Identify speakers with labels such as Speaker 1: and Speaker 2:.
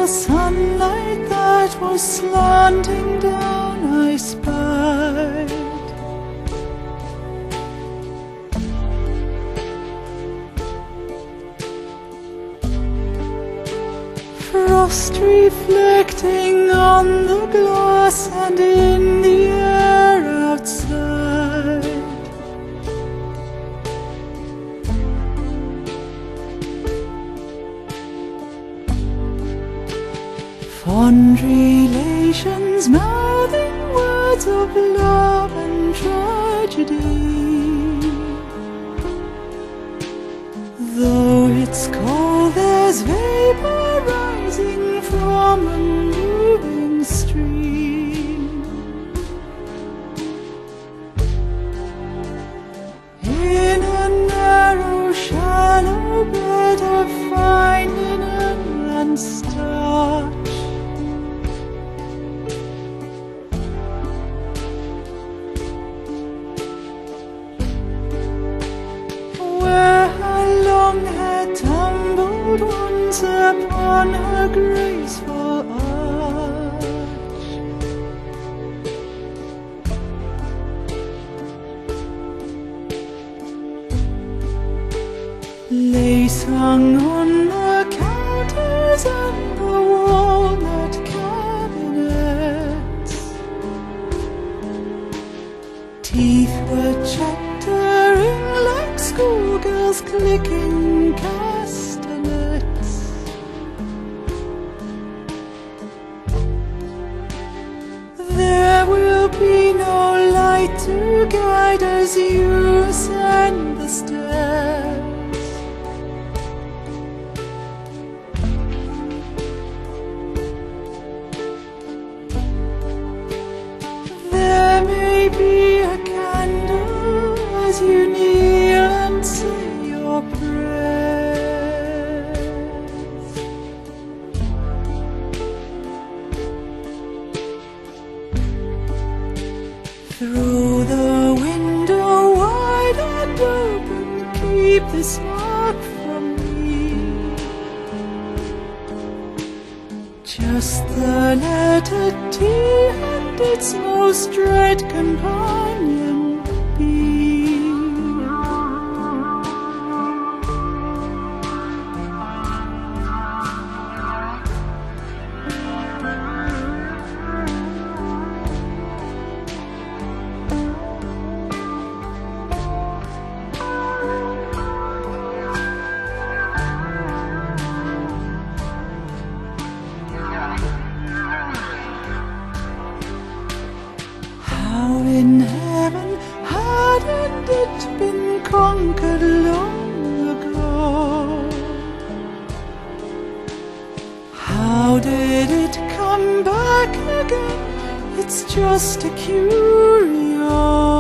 Speaker 1: sunlight that was slanting down I spied frost reflecting on the glass and in the air outside. Fond relations mouthing words of love and tragedy. Though it's cold, there's vapor rising from a moving stream. In a narrow, shallow bed of fine linen and starch, tumbled once upon her graceful arch. Lace hung on the counters and the walnut cabinets. Teeth were chattering like schoolgirls clicking castanets. There will be no light to guide as you ascend the stairs. There may be a candle as you kneel and say your prayers. Throw the window wide and open, keep this mark from me. Just the letter T and its most dread companion, B. How in heaven hadn't it been conquered long ago? How did it come back again? It's just a curiosity.